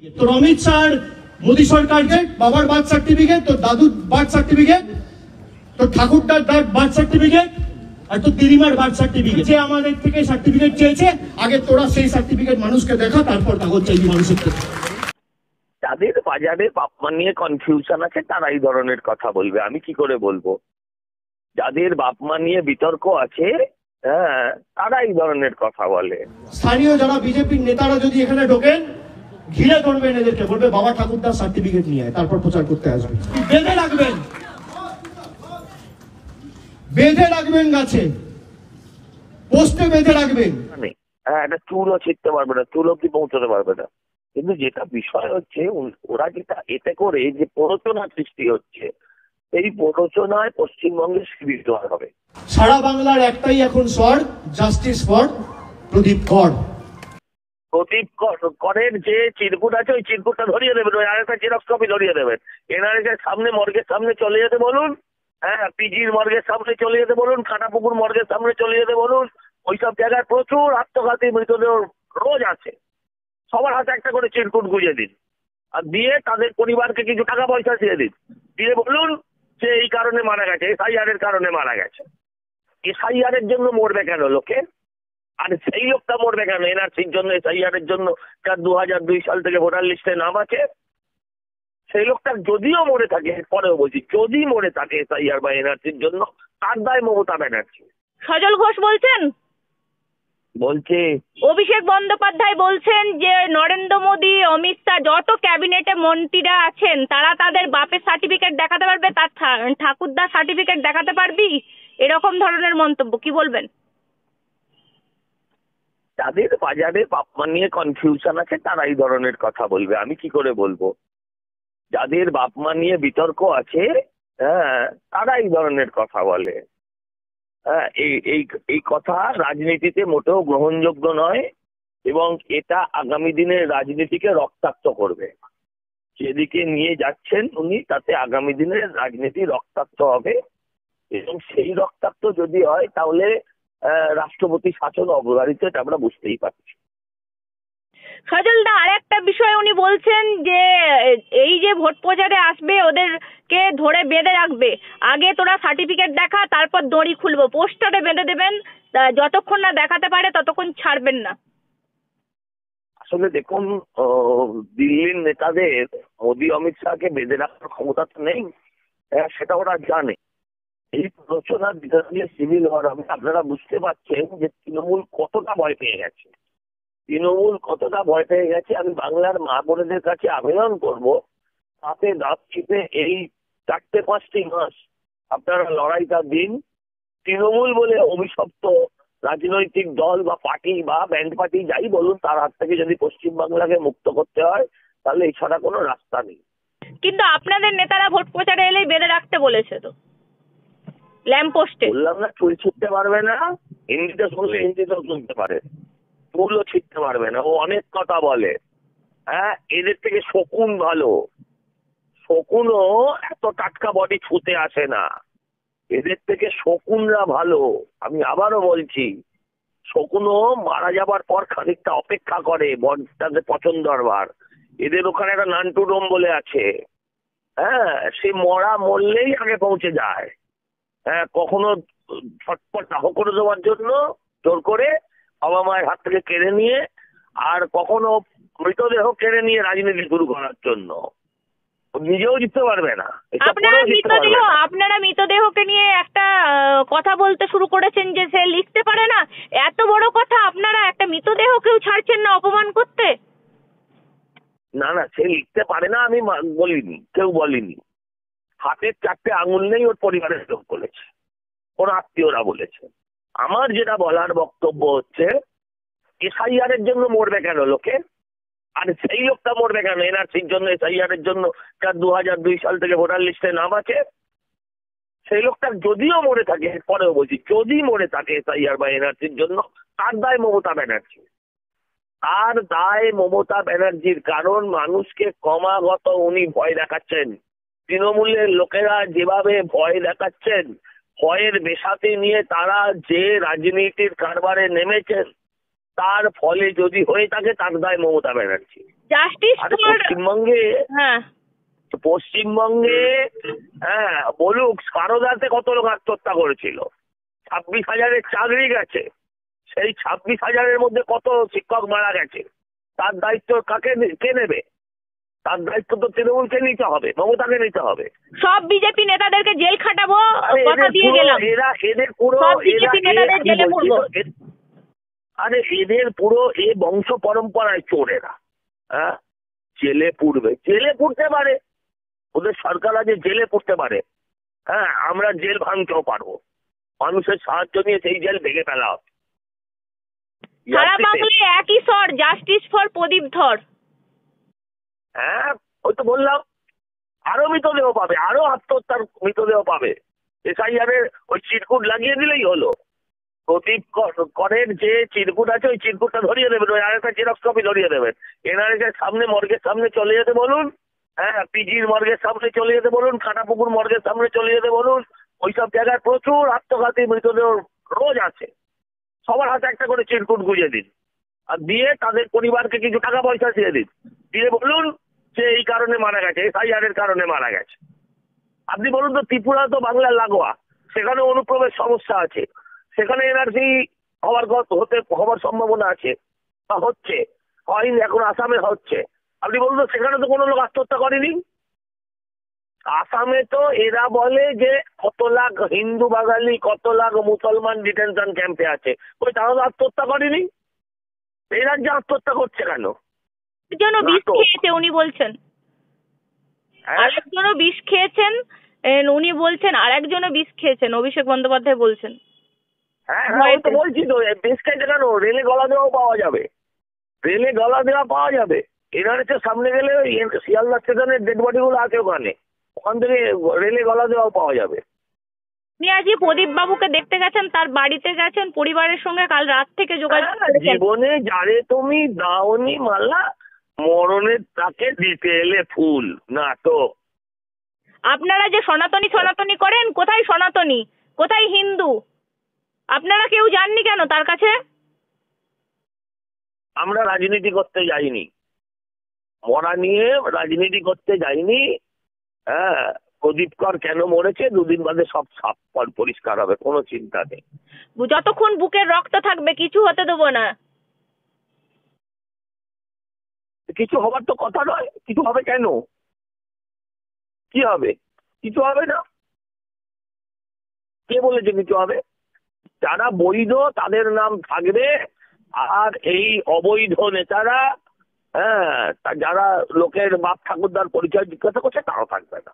তোর অমিত শাহ মোদী সরকারকে বাবার বার্থ সার্টিফিকেট, তোর দাদুর বার্থ সার্টিফিকেট, তোর ঠাকুরদার বার্থ সার্টিফিকেট আর তোর দিদিমার বার্থ সার্টিফিকেট, যে আমাদের থেকে সার্টিফিকেট চেয়েছে, আগে তোরা সেই সার্টিফিকেট মানুষকে দেখা, তারপর কাগজ চাইবি মানুষের থেকে। যাদের বাজারে বাপমা নিয়ে কনফিউশন আছে তারা এই ধরনের কথা বলবে, আমি কি করে বলবো? যাদের বাপমা নিয়ে বিতর্ক আছে তারা এই ধরনের কথা বলে। স্থানীয় যারা বিজেপির নেতারা যদি এখানে ঢোকেন, ঘিরে ধরবেন এদেরকে, বলবে বাবা ঠাকুরদার সার্টিফিকেট নিয়ে তারপর প্রচার করতে আসবে। বেঁধে রাখবেন, বেঁধে রাখবেন, গাছে পোস্টে বেঁধে রাখবেন। একটা চুলও ছিটতে পারবে না, চুলও কি পৌঁছতে পারবে না। কিন্তু যেটা বিষয় হচ্ছে, ওরা যেটা এতে করে যে প্ররোচনা সৃষ্টি হচ্ছে, এই প্ররোচনায় পশ্চিমবঙ্গে শিবির হবে। সারা বাংলার একটাই এখন স্বর, জাস্টিস ফর প্রদীপ কর। প্রদীপ করের যে চিরকুট আছে, ওই চিরকুটটা ধরিয়ে দেবেন, ওই আরেকটা জেরক্স কপি ধরিয়ে দেবেন। এনআরএস সামনে, মর্গের সামনে চলে যেতে বলুন, পিজির মর্গের সামনে চলে যেতে বলুন, কাটাপুকুর মর্গের সামনে চলে যেতে বলুন। ওইসব জায়গায় প্রচুর আত্মঘাতী মৃতদেহ রোজ আছে। সবার হাতে একটা করে চিরকুট গুঁজে দিন, আর দিয়ে তাদের পরিবারকে কিছু টাকা পয়সা দিয়ে দিন, দিয়ে বলুন যে এই কারণে মারা গেছে, এসআইআর এর কারণে মারা গেছে। এসআইআর এর জন্য মরবে কেন লোকে? আর সেই লোকটা মরবে কেন এনআরসির জন্য, এসআইআর এর জন্য, যার 2002 সাল থেকে ভোটার লিস্টে নাম আছে? সেই লোকটা যদিও মরে থাকে, পরেও বলছি, যদি মরে থাকে এসআইআর বা এনআরসির জন্য, তার দায় মমতা ব্যানার্জি। সজল ঘোষ বলছেন, বলছে অভিষেক বন্দ্যোপাধ্যায় বলছেন যে নরেন্দ্র মোদী, অমিত শাহ, যত ক্যাবিনেটে মন্ত্রীরা আছেন তারা তাদের বাপের সার্টিফিকেট দেখাতে পারবে, তার ঠাকুরদার সার্টিফিকেট দেখাতে পারবি, এরকম ধরনের মন্তব্য। কি বলবেন? যাদের বাজারে বাপমা নিয়ে কনফিউশন আছে তারা এই ধরনের কথা বলবে, আমি কি করে বলবো? যাদের বাপমা নিয়ে বিতর্ক আছে তারা এই ধরনের কথা বলে। এই কথা রাজনীতিতে মোটেও গ্রহণযোগ্য নয়, এবং এটা আগামী দিনের রাজনীতিকে রক্তাক্ত করবে। যেদিকে নিয়ে যাচ্ছেন উনি, তাতে আগামী দিনের রাজনীতি রক্তাক্ত হবে, এবং সেই রক্তাক্ত যদি হয় তাহলে রাষ্ট্রপতি শাসন অবধারিত, এটা আমরা বুঝতেই পারছি। সজলদা, আরেকটা বিষয় উনি বলছেন যে এই যে ভোট প্রচারে আসবে ওদেরকে ধরে বেঁধে রাখবে, আগে তোরা সার্টিফিকেট দেখা, তারপর দড়ি খুলবো, পোস্টারে বেঁধে দেবেন, যতক্ষণ না দেখাতে পারে ততক্ষণ ছাড়বেন না। আসলে দেখুন, দিল্লির নেতাদের মোদী অমিত শাহকে বেঁধে রাখার ক্ষমতা তো নেই, সেটা ওরা জানে। এই প্ররোচনার বিরুদ্ধে সিভিল ওয়ার হবে। আপনারা বুঝতে পারছেন যে তৃণমূল কতটা ভয় পেয়ে গেছে, তৃণমূল কতটা ভয় পেয়ে গেছে। আমি বাংলার মা বোনেদের কাছে আবেদন করব, তাতে দাঁত চিপে এই 4-5টি মাস আপনারা লড়াইটা দিন। তৃণমূল বলে অভিশপ্ত রাজনৈতিক দল বা পার্টি বা ব্যান্ড পার্টি যাই বলুন, তার হাত থেকে যদি পশ্চিমবাংলাকে মুক্ত করতে হয়, তাহলে এছাড়া কোনো রাস্তা নেই। কিন্তু আপনাদের নেতারা ভোট প্রচারে এলেই বেঁধে রাখতে বলেছে তো, ল্যাম্প পোস্টে। বললাম না, চুল ছিটতে পারবে না। হিন্দিতে শুনলে হিন্দিতেও শুনতে পারে, চুলও ছিটতে পারবে না। ও অনেক কথা বলে। এদের থেকে শকুন ভালো। শকুনও এত টাটকা বডি ছুতে আসে না, এদের থেকে শকুনরা ভালো। আমি আবারও বলছি, শকুনও মারা যাবার পর খানিকটা অপেক্ষা করে তাদের পছন্দ হবার। এদের ওখানে একটা নান্টুডোম বলে আছে, সে মরলেই আগে পৌঁছে যায়। কখনো ছটপট দাহ করে দেওয়ার জন্য জোর করে বাবা মায়ের হাত থেকে কেড়ে নিয়ে, আর কখনো মৃতদেহ কেড়ে নিয়ে রাজনীতি শুরু করার জন্য। নিজেও জিততে পারবে না। আপনারা মৃতদেহকে নিয়ে একটা কথা বলতে শুরু করেছেন যে সে লিখতে পারে না। এত বড় কথা, আপনারা একটা মৃতদেহকেও ছাড়ছেন না অপমান করতে? না, সে লিখতে পারে না আমি বলিনি, কেউ বলিনি। হাতের 4টে আঙুল নেই, ওর পরিবারের লোক বলেছে, ওর আত্মীয়রা বলেছে। আমার যেটা বলার বক্তব্য হচ্ছে, এসআইআর এর জন্য মরবে কেন লোকে? আর সেই লোকটা মরবে কেন এনআরসির জন্য, এসআইআর এর জন্য, যার 2002 সাল থেকে ভোটার লিস্টে নাম আছে? সেই লোকটা যদিও মরে থাকে, পরেও বলছি, যদি মরে থাকে এসআইআর বা এনআরসির জন্য, তার দায় মমতা ব্যানার্জি। তার দায় মমতা ব্যানার্জির, কারণ মানুষকে ক্রমাগত উনি ভয় দেখাচ্ছেন। তৃণমূলের লোকেরা যেভাবে ভয় দেখাচ্ছেন, ভয়ের বেসাতে নিয়ে তারা যে রাজনীতির কারবারে নেমেছেন, তার ফলে যদি হয়ে থাকে তার দায় মমতা ব্যানার্জি। জাস্টিস আরে ফর পশ্চিমবঙ্গে হ্যাঁ হ্যাঁ বলুক সারদাতে কত লোক আত্মহত্যা করেছিল, 26,000-এর চাকরি গেছে, সেই 26,000-এর মধ্যে কত শিক্ষক মারা গেছে, তার দায়িত্ব কে নেবে? তার দায়িত্ব তো তৃণমূলকে নিতে হবে, মমতাকে নিতে হবে। সব বিজেপি নেতাদেরকে জেল খাটাবো আরে কথা দিয়ে গেলাম। এদের পুরো সব বিজেপি নেতাদের জেলে পুরবো। আরে এদের পুরো বংশ পরম্পরায় চোরেরা, হ্যাঁ জেলে পুড়তে পারে, ওদের সরকার আজ জেলে পুড়তে পারে। হ্যাঁ আমরা জেল ভাঙতেও পারবো, মানুষের সাহায্য নিয়ে সেই জেল ভেঙে ফেলা হবে। সারা বাংলায় একই স্বর, জাস্টিস ফর প্রদীপ ধর। হ্যাঁ ওই তো বললাম, আরো মৃতদেহ পাবে, আরো আত্মহত্যার মৃতদেহ পাবে। এসআইআর-এর ওই চিরকুট লাগিয়ে দিলেই হলো। প্রদীপ করের যে চিরকুট আছে ওই চিরকুটটা ধরিয়ে দেবেন, ওই আরেকটা জেরক্স কপি ধরিয়ে দেবেন। এনআরএস সামনে মর্গের সামনে চলে যেতে বলুন, হ্যাঁ পিজির মর্গের সামনে চলে যেতে বলুন, কাটাপুকুর মর্গের সামনে চলে যেতে বলুন। ওইসব জায়গায় প্রচুর আত্মঘাতী মৃতদেহ রোজ আছে, সবার হাতে একটা করে চিরকুট গুঁজে দিন, আর দিয়ে তাদের পরিবারকে কিছু টাকা পয়সা দিয়ে দিন, দিয়ে বলুন যে এই কারণে মারা গেছে, এসআইআর-এর কারণে মারা গেছে। আপনি বলুন তো, ত্রিপুরা তো বাংলার লাগোয়া, সেখানে অনুপ্রবেশ সমস্যা আছে, সেখানে এনআরসি হওয়ার সম্ভাবনা আছে বা হচ্ছে, হয়নি এখন আসামে হচ্ছে। আপনি বলুন তো সেখানে তো কোনো লোক আত্মহত্যা করেনি। আসামে তো এরা বলে যে কত লাখ হিন্দু বাঙালি, কত লাখ মুসলমান ডিটেনশন ক্যাম্পে আছে, ওই তারা তো আত্মহত্যা করেনি। এই রাজ্যে আত্মহত্যা করছে কেন? যেন বিষ নাটক। খেয়েছে উনি বলছেন, হ্যাঁ? আরেকজনও বিষ খেয়েছেন। উনি বলছেন আরেকজনও বিষ খেয়েছেন, অভিষেক বন্দ্যোপাধ্যায় বলছেন। হ্যাঁ হ্যাঁ ওই তো বলছি তো, বেশ খাইতে কেন, রেলে গলা দেওয়াও পাওয়া যাবে, রেলে গলা দেওয়া পাওয়া যাবে। এনআরএসের সামনে গেলে ওই শিয়ালদা স্টেশনের ডেড বডিগুলো আছে ওখানে, ওখান থেকে রেলে গলা দেওয়াও পাওয়া যাবে। উনি আজকে প্রদীপ বাবুকে দেখতে গেছেন, তার বাড়িতে গেছেন, পরিবারের সঙ্গে কাল রাত থেকে যোগাযোগ করেছেন। জীবনে যারে তুমি দাওনি মালা, মরণের তাকে দিতে এলে ফুল, নাটক। আপনারা যে সনাতনী সনাতনী করেন, কোথায় সনাতনী, কোথায় হিন্দু? আপনারা কেউ যাননি কেন তার কাছে? আমরা রাজনীতি করতে যাইনি, মরা নিয়ে রাজনীতি করতে যাইনি। হ্যাঁ প্রদীপ কর কেন মরেছে, দুদিন বাদে সব সাফ পরিষ্কার হবে, কোনো চিন্তা নেই। যতক্ষণ বুকের রক্ত থাকবে কিছু হতে দেবো না। কিছু হবার তো কথা নয়, কিছু হবে কেন? কি হবে? কিছু হবে না। কে বলেছে কিছু হবে? যারা বৈধ তাদের নাম থাকবে, আর এই অবৈধ নেতারা, হ্যাঁ যারা লোকের বাপ ঠাকুরদার পরিচয় জিজ্ঞাসা করছে তারাও থাকবে না।